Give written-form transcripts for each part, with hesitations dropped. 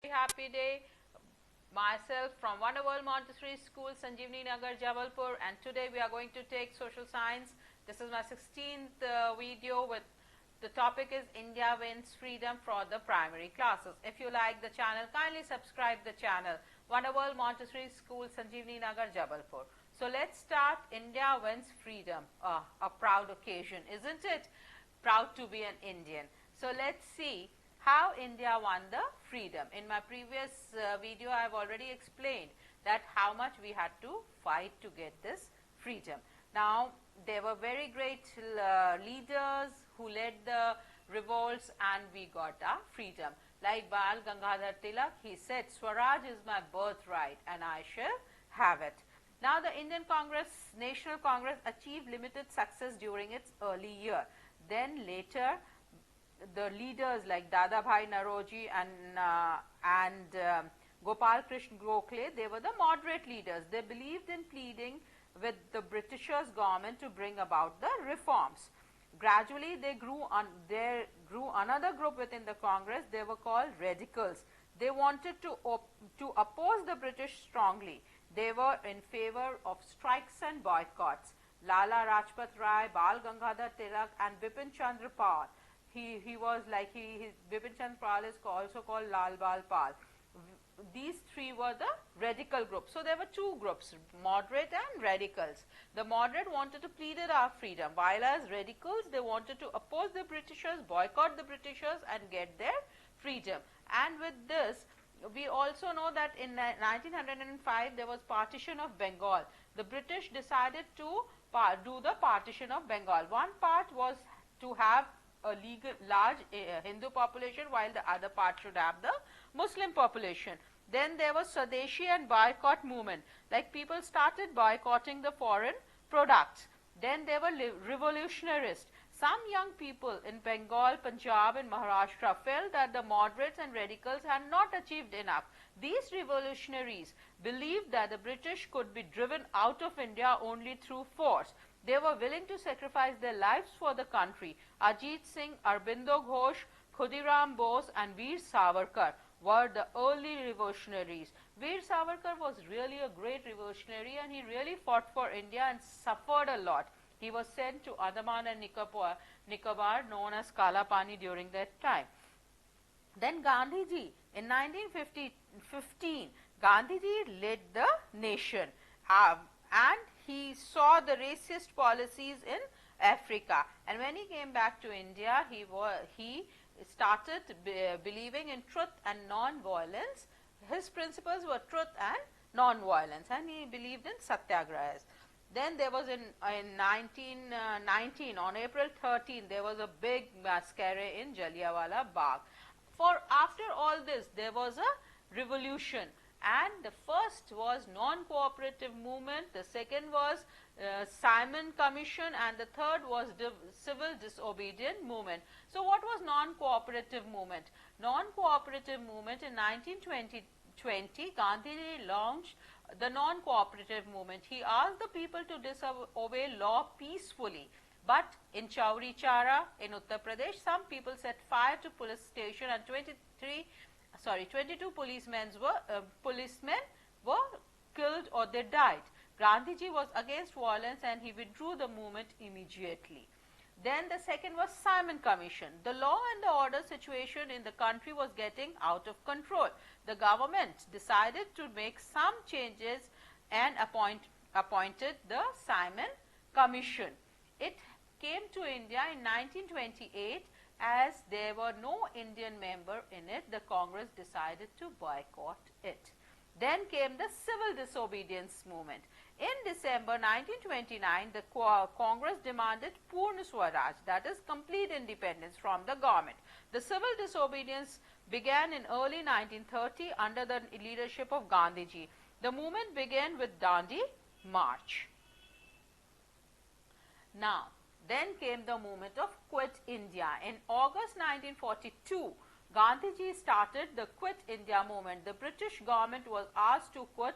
Happy day. Myself from Wonder World Montessori School, Sanjeevani Nagar, Jabalpur, and today we are going to take social science. This is my 16th video with the topic is India wins freedom for the primary classes. If you like the channel, kindly subscribe the channel. Wonder World Montessori School, Sanjeevani Nagar, Jabalpur. So let's start. India wins freedom. A proud occasion, isn't it? Proud to be an Indian. So let's see how India won the freedom. In my previous video, I have already explained that how much we had to fight to get this freedom. Now, there were very great leaders who led the revolts and we got our freedom. Like Bal Gangadhar Tilak, he said, Swaraj is my birthright and I shall have it. Now, the Indian Congress, National Congress achieved limited success during its early year. Then later, the leaders like Dadabhai Naoroji and Gopal Krishna Gokhale, they were the moderate leaders. They believed in pleading with the Britishers' government to bring about the reforms. Gradually, there grew another group within the Congress. They were called radicals. They wanted to oppose the British strongly. They were in favor of strikes and boycotts. Lala Rajpat Rai, Bal Gangadhar Tilak, and Bipin Chandra Pal. He was like Bipin Chandra Pal is also called Lal Bal Pal. These three were the radical groups. So there were two groups, moderate and radicals. The moderate wanted to plead our freedom, while as radicals they wanted to oppose the Britishers, boycott the Britishers and get their freedom. And with this, we also know that in 1905 there was partition of Bengal. The British decided to do the partition of Bengal. One part was to have a large Hindu population, while the other part should have the Muslim population. Then there was Swadeshi and boycott movement, like people started boycotting the foreign products. Then there were revolutionists. Some young people in Bengal, Punjab and Maharashtra felt that the moderates and radicals had not achieved enough. These revolutionaries believed that the British could be driven out of India only through force. They were willing to sacrifice their lives for the country. Ajit Singh, Aurobindo Ghosh, Khudiram Bose and Veer Savarkar were the early revolutionaries. Veer Savarkar was really a great revolutionary and he really fought for India and suffered a lot. He was sent to Andaman and Nicobar, known as Kalapani, during that time. Then Gandhiji, in 1915, Gandhiji led the nation and he saw the racist policies in Africa. And when he came back to India, he started believing in truth and non-violence. His principles were truth and non-violence, and he believed in satyagrahas. Then there was in 1919, on April 13, there was a big massacre in Jallianwala Bagh. After all this, there was a revolution. And the first was non-cooperative movement, the second was Simon Commission, and the third was civil disobedient movement. So what was non-cooperative movement? Non-cooperative movement in 1920, Gandhi launched the non-cooperative movement. He asked the people to disobey law peacefully. But in Chauri Chara in Uttar Pradesh, some people set fire to police station and 22 policemen were killed or they died. Gandhiji was against violence and he withdrew the movement immediately. Then the second was Simon Commission. The law and the order situation in the country was getting out of control. The government decided to make some changes and appointed the Simon Commission. It came to India in 1928. As there were no Indian member in it, the Congress decided to boycott it. Then came the civil disobedience movement. In December 1929, the Congress demanded Purna Swaraj, that is complete independence from the government. The civil disobedience began in early 1930 under the leadership of Gandhiji. The movement began with Dandi March. Now, then came the movement of Quit India. In August 1942, Gandhiji started the Quit India movement. The British government was asked to quit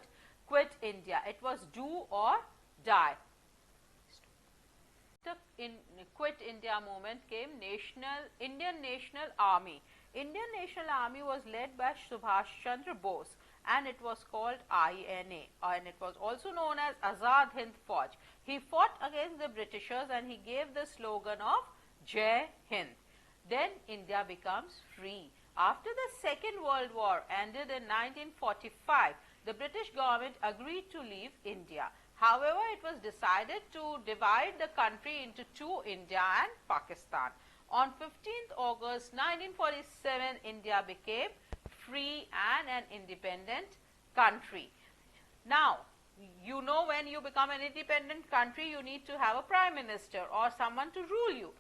India. It was do or die. The Quit India movement came Indian National Army. Indian National Army was led by Subhash Chandra Bose, and it was called INA, and it was also known as Azad Hind Fauj. He fought against the Britishers and he gave the slogan of Jai Hind. Then India becomes free. After the Second World War ended in 1945, the British government agreed to leave India. However, it was decided to divide the country into two, India and Pakistan. On 15th August 1947, India became free and an independent country. Now, you know, when you become an independent country, you need to have a prime minister or someone to rule you,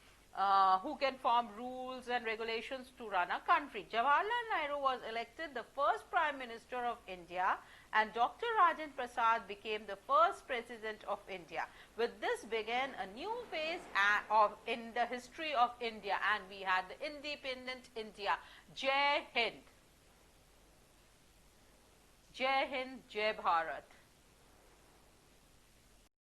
who can form rules and regulations to run a country. Jawaharlal Nehru was elected the first prime minister of India, and Dr. Rajendra Prasad became the first president of India. With this began a new phase in the history of India, and we had the independent India. Jai Hind. Jai Hind, Jai Bharat.